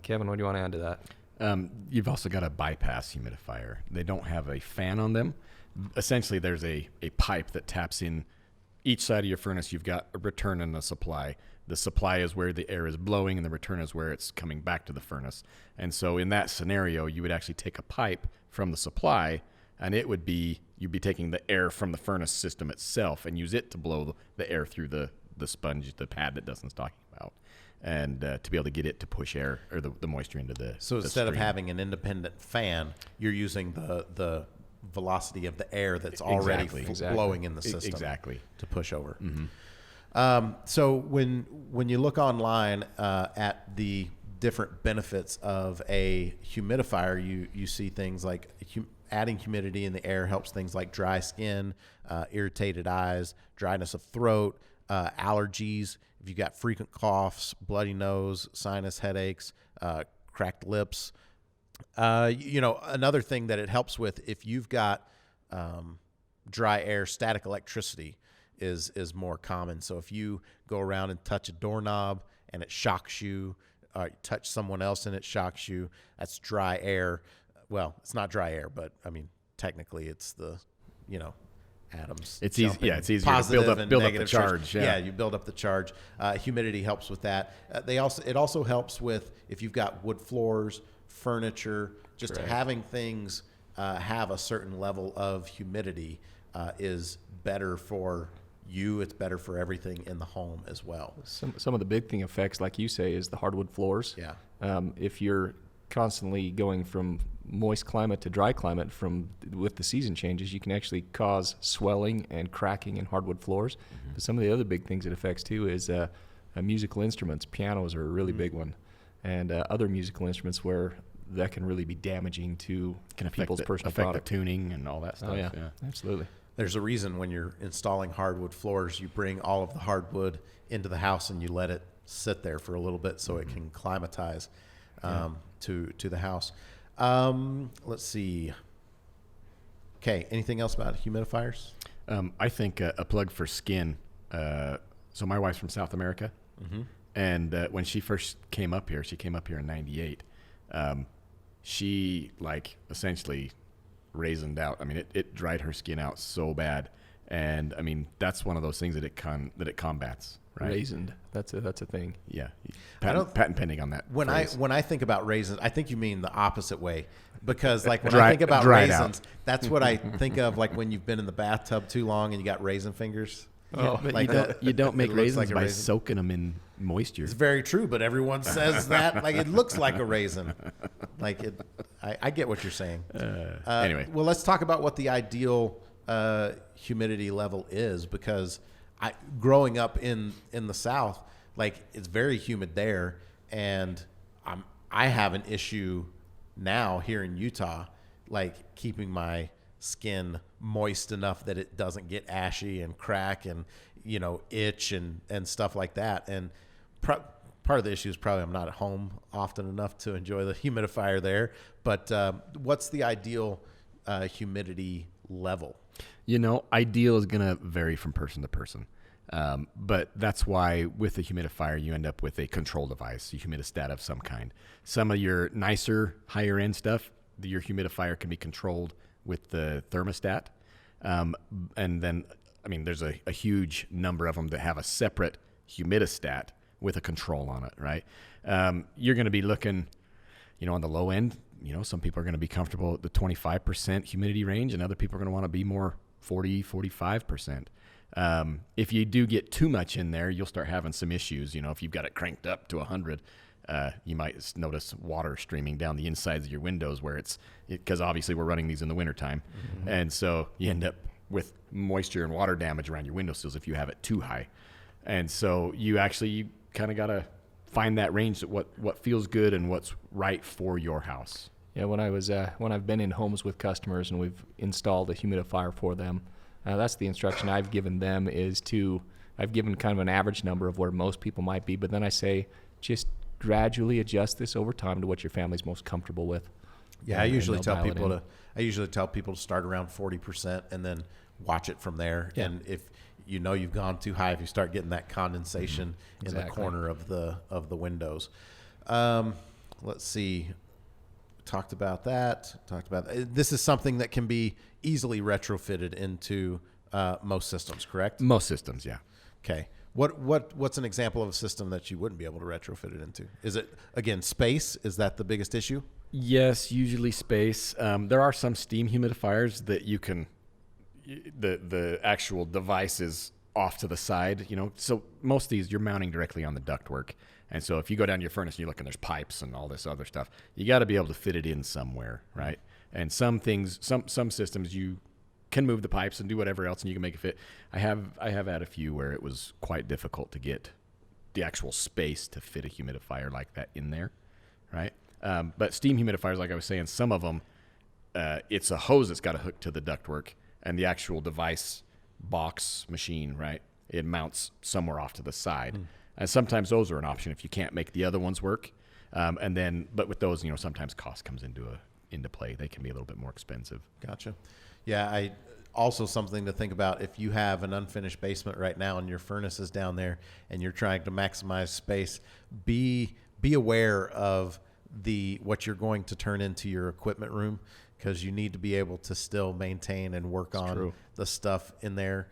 Kevin, what do you want to add to that? You've also got a bypass humidifier. They don't have a fan on them. Essentially, there's a pipe that taps in each side of your furnace. You've got a return and a supply. The supply is where the air is blowing, and the return is where it's coming back to the furnace. And so in that scenario, you would actually take a pipe from the supply, and you'd be taking the air from the furnace system itself and use it to blow the air through the sponge, the pad that Dustin's talking about, and to be able to get it to push air or the moisture into the So instead of having an independent fan, you're using the velocity of the air that's already blowing in the system to push over. Mm-hmm. So when you look online at the different benefits of a humidifier, you see things like adding humidity in the air helps things like dry skin, irritated eyes, dryness of throat, allergies, if you got frequent coughs, bloody nose, sinus headaches, cracked lips. Another thing that it helps with, if you've got dry air, static electricity is more common. So if you go around and touch a doorknob and it shocks you, or you touch someone else and it shocks you, that's dry air. Well, it's not dry air, but I mean, technically it's the, atoms. It's easy. Yeah, it's easier to build up the charge. Yeah, you build up the charge. Humidity helps with that. It also helps with if you've got wood floors, furniture, just having things have a certain level of humidity is better for you. It's better for everything in the home as well. Some of the big thing effects, like you say, is the hardwood floors. Yeah. If you're constantly going from moist climate to dry climate with the season changes, you can actually cause swelling and cracking in hardwood floors. But some of the other big things it affects too is musical instruments. Pianos are a really big one, and other musical instruments where that can really be damaging to people's personal product. The tuning and all that stuff. Oh yeah, absolutely. There's a reason when you're installing hardwood floors, you bring all of the hardwood into the house and you let it sit there for a little bit so it can climatize to the house. Let's see. Okay, anything else about humidifiers? I think a plug for skin. So my wife's from South America, and when she first came up here, she came up here in '98. She essentially raisined out. I mean, it dried her skin out so bad, and I mean that's one of those things that it combats. Right? Raisined. That's a thing. Yeah. Patent pending on that. When I think about raisins, I think you mean the opposite way, because when I think about raisins, that's what I think of when you've been in the bathtub too long and you got raisin fingers. Oh, but you don't make raisins by soaking them in moisture. It's very true, but everyone says that it looks like a raisin. I get what you're saying. Anyway, well, let's talk about what the ideal humidity level is, because growing up in the South, it's very humid there, and I have an issue now here in Utah, keeping my skin moist enough that it doesn't get ashy and crack and itch and stuff like that. And part of the issue is probably I'm not at home often enough to enjoy the humidifier there. But what's the ideal humidity level? Ideal is going to vary from person to person. But that's why with the humidifier, you end up with a control device, a humidistat of some kind. Some of your nicer, higher end stuff, your humidifier can be controlled with the thermostat. And then, there's a huge number of them that have a separate humidistat with a control on it, right? You're going to be looking, on the low end, some people are going to be comfortable at the 25% humidity range, and other people are going to want to be more 45%. If you do get too much in there, you'll start having some issues. If you've got it cranked up to 100, you might notice water streaming down the insides of your windows because obviously we're running these in the wintertime. Mm-hmm. And so you end up with moisture and water damage around your windowsills if you have it too high. And so you kind of got to find that range, that what feels good and what's right for your house. Yeah, when I've been in homes with customers and we've installed a humidifier for them, that's the instruction I've given them I've given kind of an average number of where most people might be, but then I say just gradually adjust this over time to what your family's most comfortable with. Yeah, I usually tell people to start around 40% and then watch it from there. Yeah. And if you've gone too high, if you start getting that condensation in the corner of the windows. Let's see. Talked about that. This is something that can be easily retrofitted into most systems, correct? Most systems, yeah. Okay. What's an example of a system that you wouldn't be able to retrofit it into? Is it, again, space? Is that the biggest issue? Yes, usually space. There are some steam humidifiers that you can, the actual device is off to the side, So most of these you're mounting directly on the ductwork. And so if you go down to your furnace and you look and there's pipes and all this other stuff, you got to be able to fit it in somewhere, right? And some systems you can move the pipes and do whatever else and you can make it fit. I have had a few where it was quite difficult to get the actual space to fit a humidifier like that in there, right? But steam humidifiers, like I was saying, some of them, it's a hose that's got to hook to the ductwork, and the actual device box machine, right? it mounts somewhere off to the side. And sometimes those are an option if you can't make the other ones work. But with those, sometimes cost comes into play. They can be a little bit more expensive. Gotcha. Yeah, also something to think about if you have an unfinished basement right now and your furnace is down there and you're trying to maximize space, be aware of what you're going to turn into your equipment room, because you need to be able to still maintain and work on the stuff in there.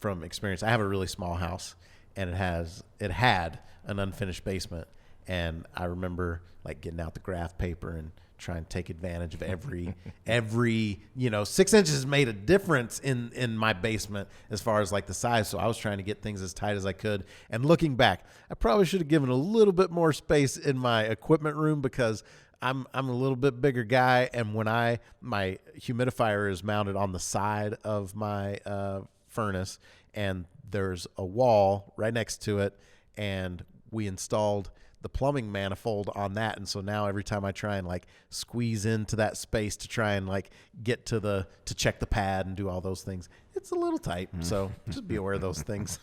From experience, I have a really small house and it had an unfinished basement, and I remember like getting out the graph paper and trying to take advantage of every 6 inches made a difference in my basement as far as like the size. So I was trying to get things as tight as I could. And looking back, I probably should have given a little bit more space in my equipment room, because I'm a little bit bigger guy. And when my humidifier is mounted on the side of my furnace, and there's a wall right next to it, and we installed the plumbing manifold on that. And so now every time I try and like squeeze into that space to try and like get to check the pad and do all those things, it's a little tight. So just be aware of those things.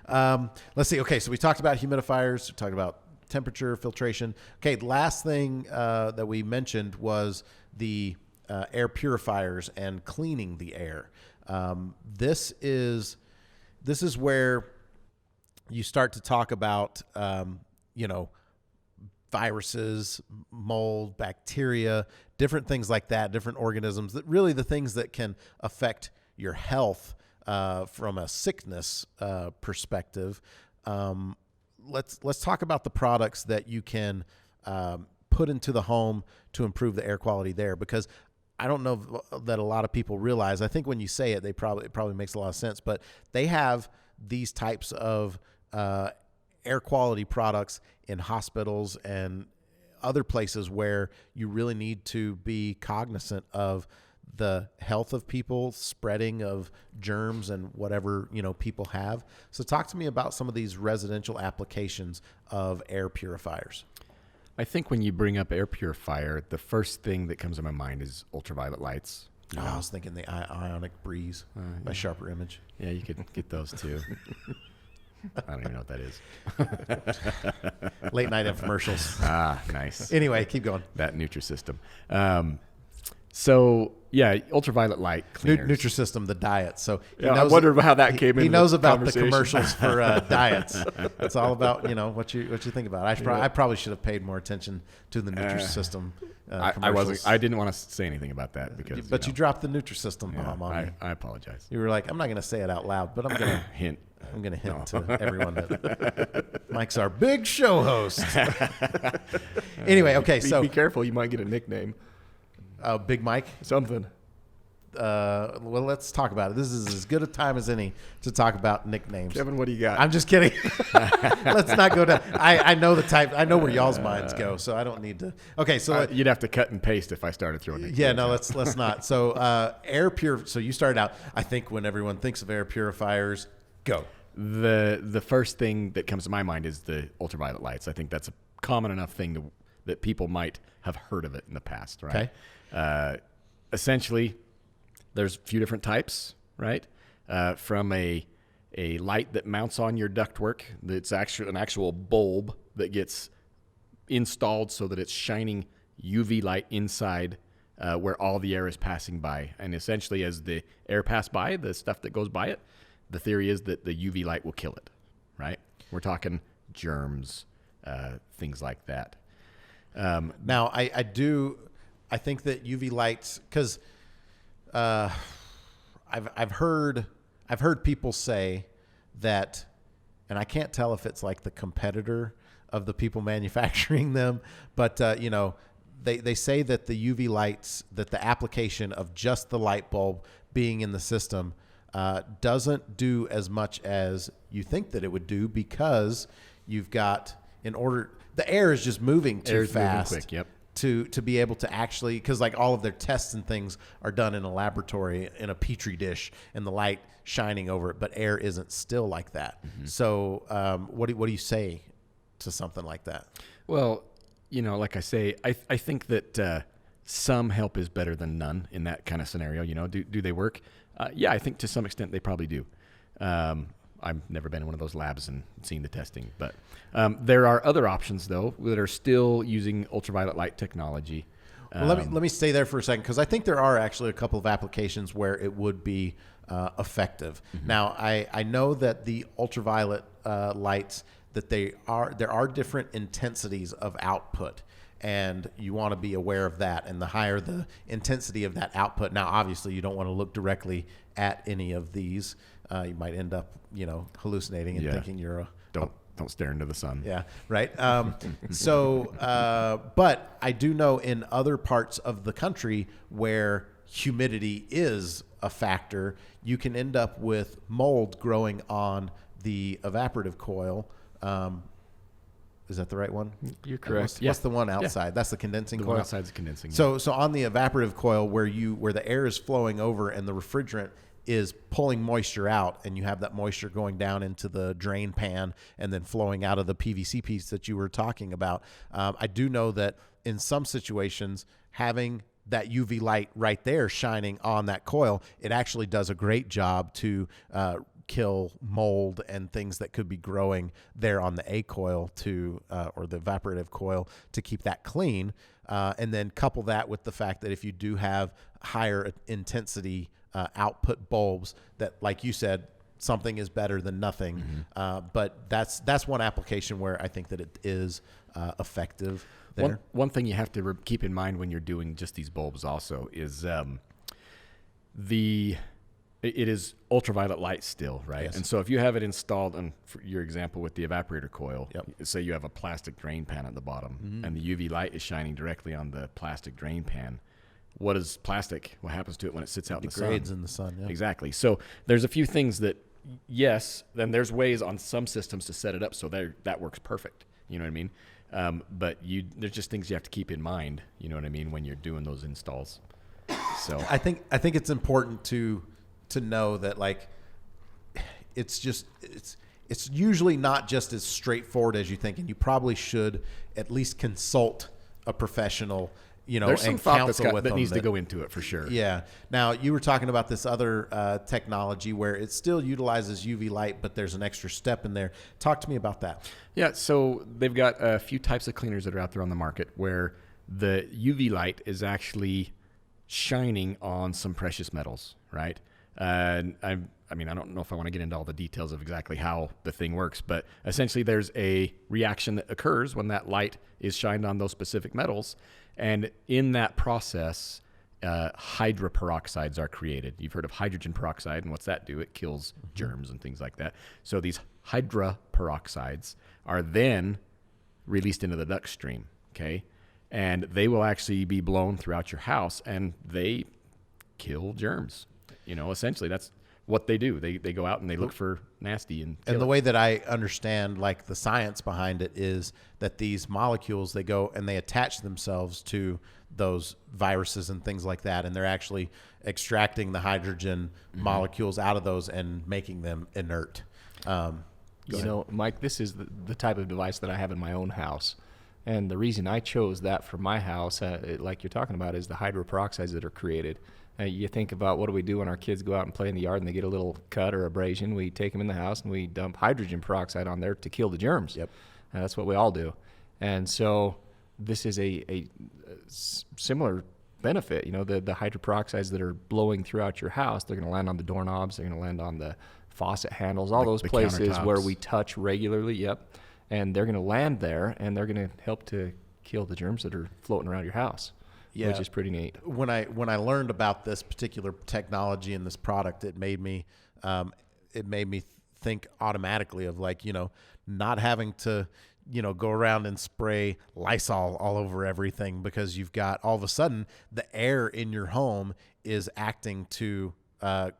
Let's see. Okay. So we talked about humidifiers, we talked about temperature, filtration. Okay. Last thing that we mentioned was the air purifiers and cleaning the air. This is where you start to talk about, viruses, mold, bacteria, different things like that, different organisms, that really the things that can affect your health from a sickness perspective. Let's talk about the products that you can put into the home to improve the air quality there, because I don't know that a lot of people realize. I think when you say it, it probably makes a lot of sense, but they have these types of air quality products in hospitals and other places where you really need to be cognizant of the health of people, spreading of germs and whatever, people have. So talk to me about some of these residential applications of air purifiers. I think when you bring up air purifier, the first thing that comes to my mind is ultraviolet lights. I was thinking the Ionic Breeze by Sharper Image. Yeah, you could get those too. I don't even know what that is. Late night infomercials. Nice. Anyway, keep going. That Nutrisystem. So yeah, ultraviolet light cleaners. Nutrisystem, the diet. So I wonder how that came in. He knows about the commercials for diets. It's all about what you think about. I probably should have paid more attention to the Nutrisystem commercials. I didn't want to say anything about that because. But you dropped the Nutrisystem bomb on me. I apologize. You were like, I'm not going to say it out loud, but I'm going to hint. I'm going to hint to everyone that Mike's our big show host. Anyway, okay, be careful. You might get a nickname. Big Mike? Something. Well, let's talk about it. This is as good a time as any to talk about nicknames. Kevin, what do you got? I'm just kidding. Let's not go down. I know the type. I know where y'all's minds go, so I don't need to. Okay, so you'd have to cut and paste if I started throwing nicknames. Yeah, no, let's not. So air pure. So you started out. I think when everyone thinks of air purifiers, go. The first thing that comes to my mind is the ultraviolet lights. I think that's a common enough thing that people might have heard of it in the past, right? Okay. Essentially, there's a few different types, right? From a light that mounts on your ductwork, that's actually an actual bulb that gets installed so that it's shining UV light inside where all the air is passing by. And essentially, as the air passes by, the stuff that goes by it, the theory is that the UV light will kill it, right? We're talking germs, things like that. Now, I think that UV lights, because I've heard people say that, and I can't tell if it's like the competitor of the people manufacturing them, but they say that the UV lights, that the application of just the light bulb being in the system doesn't do as much as you think that it would do, because you've got, the air is just moving too fast. Moving quick, yep. To be able to actually, because like all of their tests and things are done in a laboratory in a petri dish and the light shining over it, but air isn't still like that. Mm-hmm. So what do you say to something like that? Well, like I say, I think that some help is better than none in that kind of scenario. Do they work? Yeah, I think to some extent they probably do. I've never been in one of those labs and seen the testing, but there are other options though that are still using ultraviolet light technology. Well, let me stay there for a second, because I think there are actually a couple of applications where it would be effective. Mm-hmm. Now, I know that the ultraviolet lights, that there are different intensities of output, and you want to be aware of that. And the higher the intensity of that output, now obviously you don't want to look directly at any of these. You might end up, hallucinating and thinking you're a Don't stare into the sun. Yeah, right. But I do know in other parts of the country where humidity is a factor, you can end up with mold growing on the evaporative coil. Is that the right one? You're correct. What's the one outside? Yeah. That's the condensing coil. The one outside is condensing. So on the evaporative coil where the air is flowing over and the refrigerant is pulling moisture out, and you have that moisture going down into the drain pan and then flowing out of the PVC piece that you were talking about. I do know that in some situations, having that UV light right there shining on that coil, it actually does a great job to kill mold and things that could be growing there on the A coil or the evaporative coil, to keep that clean. And then couple that with the fact that if you do have higher intensity output bulbs, that, like you said, something is better than nothing. Mm-hmm. But that's one application where I think that it is effective there. One thing you have to keep in mind when you're doing just these bulbs also is it is ultraviolet light still, right? Yes. And so if you have it installed, and for your example with the evaporator coil, say you have a plastic drain pan at the bottom, mm-hmm. and the UV light is shining directly on the plastic drain pan. What is plastic? What happens to it when it sits out in the sun? It degrades in the sun. Yeah. Exactly. So there's a few things that, yes, then there's ways on some systems to set it up so that works perfect. You know what I mean? But there's just things you have to keep in mind. You know what I mean, when you're doing those installs. So I think it's important to know that, like, it's usually not just as straightforward as you think, and you probably should at least consult a professional. There's some thought that needs to go into it for sure. Yeah. Now, you were talking about this other technology where it still utilizes UV light, but there's an extra step in there. Talk to me about that. Yeah. So they've got a few types of cleaners that are out there on the market where the UV light is actually shining on some precious metals, right? And I don't know if I want to get into all the details of exactly how the thing works, but essentially there's a reaction that occurs when that light is shined on those specific metals. And in that process, hydroperoxides are created. You've heard of hydrogen peroxide, and what's that do? It kills germs and things like that. So these hydroperoxides are then released into the duct stream, okay? And they will actually be blown throughout your house, and they kill germs. Essentially, that's what they do. They go out and they look for nasty and the way that I understand, like, the science behind it is that these molecules, they go and they attach themselves to those viruses and things like that, and they're actually extracting the hydrogen molecules out of those and making them inert. Mike, this is the type of device that I have in my own house. And the reason I chose that for my house, like you're talking about, is the hydroperoxides that are created. You think about, what do we do when our kids go out and play in the yard and they get a little cut or abrasion? We take them in the house and we dump hydrogen peroxide on there to kill the germs. Yep. And that's what we all do. And so this is a similar benefit. The hydroperoxides that are blowing throughout your house, they're going to land on the doorknobs, they're going to land on the faucet handles, all those places where we touch regularly. Yep. And they're going to land there, and they're going to help to kill the germs that are floating around your house. Yeah, which is pretty neat. When I learned about this particular technology and this product, it made me think automatically of, like, not having to go around and spray Lysol all over everything, because you've got, all of a sudden, the air in your home is acting to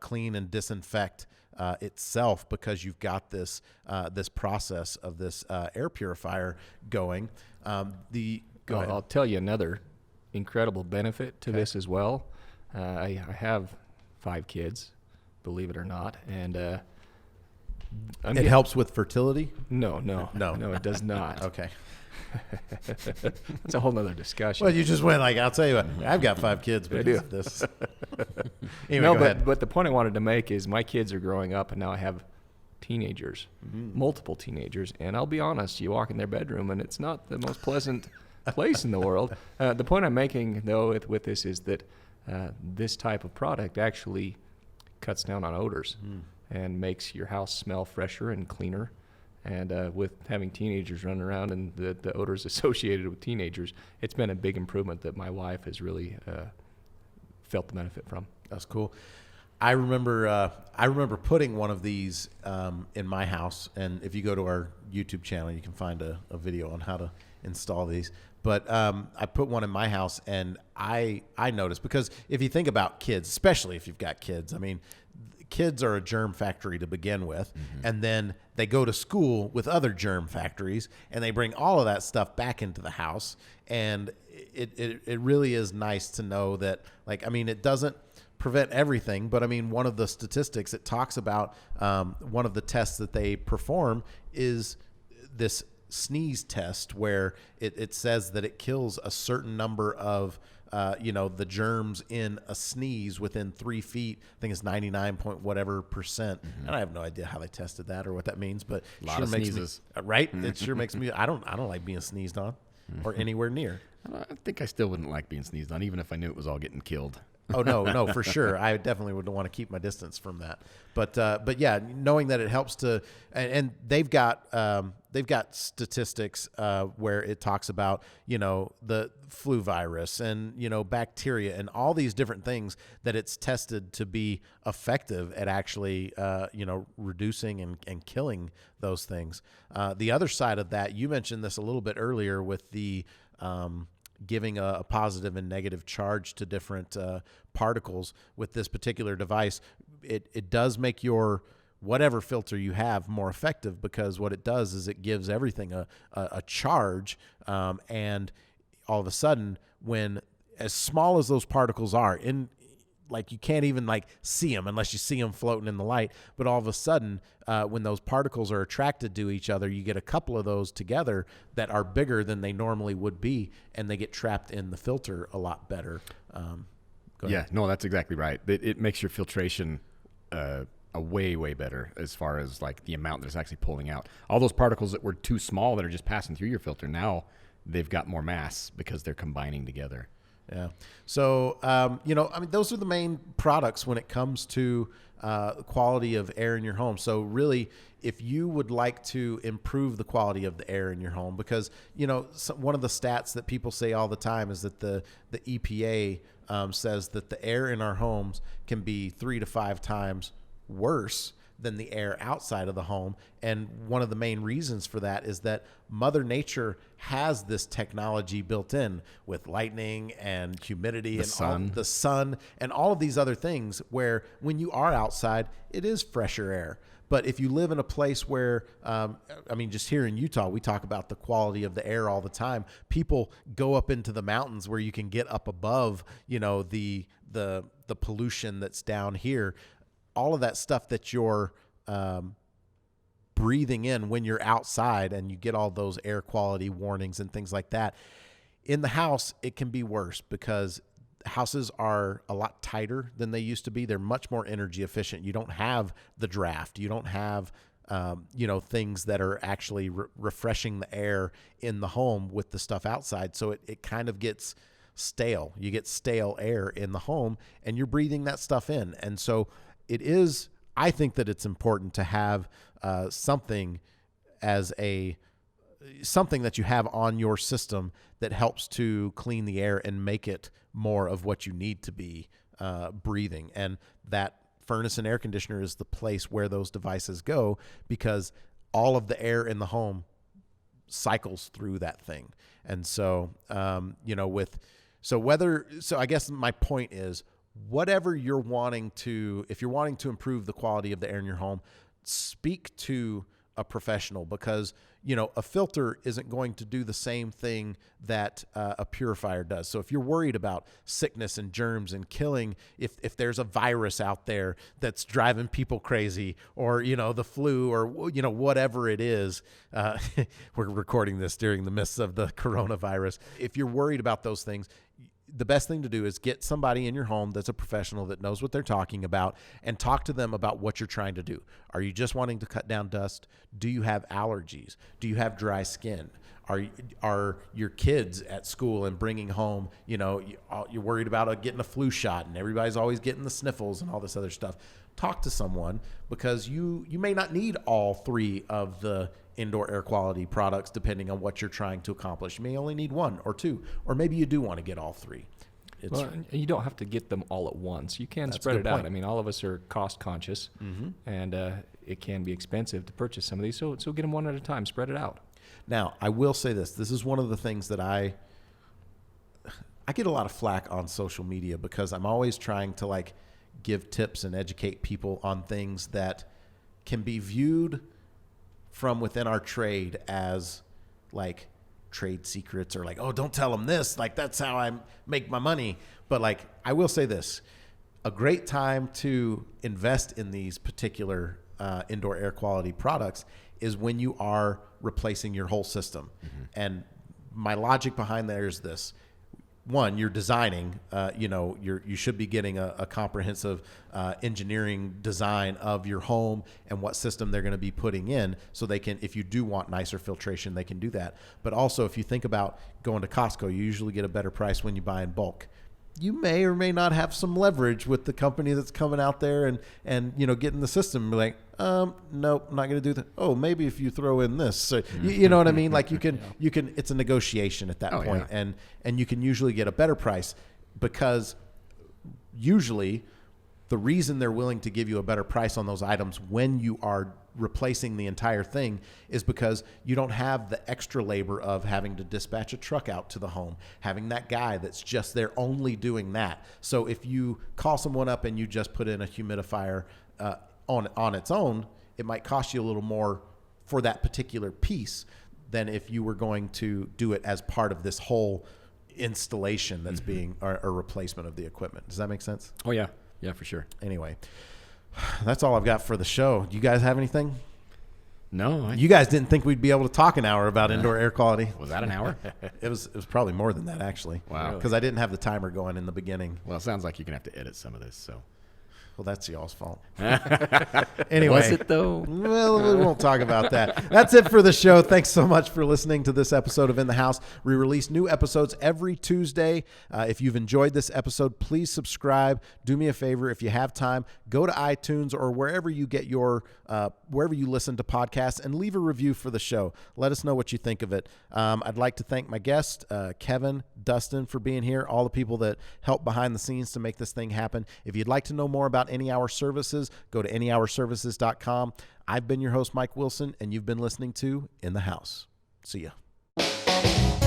clean and disinfect itself, because you've got this process of this air purifier going. I'll tell you another incredible benefit to this as well. I have 5 kids, believe it or not, and it helps with fertility. No, it does not. Okay. That's a whole nother discussion. Well, you just went like, I'll tell you what, I've got 5 kids, but I do. this. Anyway, No, go ahead. but the point I wanted to make is my kids are growing up, and now I have teenagers, multiple teenagers, and I'll be honest, you walk in their bedroom, and it's not the most pleasant place in the world. The point I'm making, though, with this is that this type of product actually cuts down on odors and makes your house smell fresher and cleaner. And with having teenagers running around and the odors associated with teenagers, it's been a big improvement that my wife has really felt the benefit from. That's cool. I remember putting one of these in my house, and if you go to our YouTube channel, you can find a video on how to install these. But I put one in my house, and I noticed, because if you think about kids, especially if you've got kids, I mean, kids are a germ factory to begin with, and then they go to school with other germ factories, and they bring all of that stuff back into the house. And it really is nice to know that, like, I mean, it doesn't prevent everything, but I mean, one of the statistics it talks about, one of the tests that they perform is this sneeze test, where it says that it kills a certain number of the germs in a sneeze within 3 feet. I think it's 99 point whatever percent. And I have no idea how they tested that or what that means, but A lot of sneezes. Right? It sure makes me, I don't like being sneezed on or anywhere near. I think I still wouldn't like being sneezed on, even if I knew it was all getting killed. Oh, no, for sure. I definitely would want to keep my distance from that. But yeah, knowing that it helps to, and they've got statistics where it talks about, the flu virus and, bacteria and all these different things that it's tested to be effective at actually, reducing and killing those things. The other side of that, you mentioned this a little bit earlier with the, giving a positive and negative charge to different particles with this particular device. It does make your whatever filter you have more effective, because what it does is it gives everything a charge, and all of a sudden, when as small as those particles are, like you can't even like see them unless you see them floating in the light. But all of a sudden, when those particles are attracted to each other, you get a couple of those together that are bigger than they normally would be, and they get trapped in the filter a lot better. Go ahead. Yeah, no, that's exactly right. It makes your filtration a way, way better as far as like the amount that's actually pulling out. All those particles that were too small that are just passing through your filter, now they've got more mass because they're combining together. Yeah. So, I mean, those are the main products when it comes to quality of air in your home. So really, if you would like to improve the quality of the air in your home, because, one of the stats that people say all the time is that the EPA says that the air in our homes can be 3 to 5 times worse than the air outside of the home. And one of the main reasons for that is that Mother Nature has this technology built in with lightning and humidity and the sun and all of these other things, where when you are outside, it is fresher air. But if you live in a place where, just here in Utah, we talk about the quality of the air all the time. People go up into the mountains where you can get up above, the pollution that's down here. All of that stuff that you're breathing in when you're outside, and you get all those air quality warnings and things like that. In the house, it can be worse, because houses are a lot tighter than they used to be. They're much more energy efficient. You don't have the draft. You don't have, things that are actually refreshing the air in the home with the stuff outside. So it kind of gets stale. You get stale air in the home, and you're breathing that stuff in. And so I think that it's important to have something that you have on your system that helps to clean the air and make it more of what you need to be breathing. And that furnace and air conditioner is the place where those devices go, because all of the air in the home cycles through that thing. And so, I guess my point is, whatever if you're wanting to improve the quality of the air in your home, speak to a professional, because, you know, a filter isn't going to do the same thing that a purifier does. So if you're worried about sickness and germs and killing, if there's a virus out there that's driving people crazy, or, you know, the flu, or, you know, whatever it is, we're recording this during the midst of the coronavirus. If you're worried about those things, the best thing to do is get somebody in your home that's a professional that knows what they're talking about, and talk to them about what you're trying to do. Are you just wanting to cut down dust? Do you have allergies? Do you have dry skin? Are your kids at school and bringing home, you know, you're worried about getting a flu shot, and everybody's always getting the sniffles and all this other stuff. Talk to someone, because you may not need all 3 of the indoor air quality products depending on what you're trying to accomplish. You may only need 1 or 2, or maybe you do want to get all 3. Well, you don't have to get them all at once. You can spread it out. I mean, all of us are cost conscious, and it can be expensive to purchase some of these. So get them one at a time. Spread it out. Now, I will say this. This is one of the things that I get a lot of flack on social media, because I'm always trying to like give tips and educate people on things that can be viewed from within our trade as like trade secrets, or like, oh, don't tell them this, like that's how I make my money. But like, I will say this, a great time to invest in these particular indoor air quality products is when you are replacing your whole system. And my logic behind there is this: one, you're designing, you should be getting a comprehensive engineering design of your home and what system they're going to be putting in, so they can, if you do want nicer filtration, they can do that. But also, if you think about going to Costco, you usually get a better price when you buy in bulk. You may or may not have some leverage with the company that's coming out there and you know, getting the system like, nope, I'm not going to do that. Oh, maybe if you throw in this, so, you know what I mean? Like you can, it's a negotiation at that point. Yeah. And you can usually get a better price, because usually the reason they're willing to give you a better price on those items when you are replacing the entire thing is because you don't have the extra labor of having to dispatch a truck out to the home, having that guy that's just there only doing that. So if you call someone up and you just put in a humidifier on its own, it might cost you a little more for that particular piece than if you were going to do it as part of this whole installation that's being a replacement of the equipment. Does that make sense? Oh, yeah. Yeah, for sure. Anyway, that's all I've got for the show. Do you guys have anything? No. You guys didn't think we'd be able to talk an hour about indoor air quality. Was that an hour? It was probably more than that, actually. Wow. Because I didn't have the timer going in the beginning. Well, it sounds like you're going to have to edit some of this, so. Well, that's y'all's fault. Anyway. Was it, though? Well, we won't talk about that. That's it for the show. Thanks so much for listening to this episode of In the House. We release new episodes every Tuesday. If you've enjoyed this episode, please subscribe. Do me a favor, if you have time, go to iTunes or wherever you get wherever you listen to podcasts, and leave a review for the show. Let us know what you think of it. I'd like to thank my guest, Kevin, Dustin, for being here, all the people that help behind the scenes to make this thing happen. If you'd like to know more about Any Hour Services, go to anyhourservices.com. I've been your host, Mike Wilson, and you've been listening to In the House. See ya.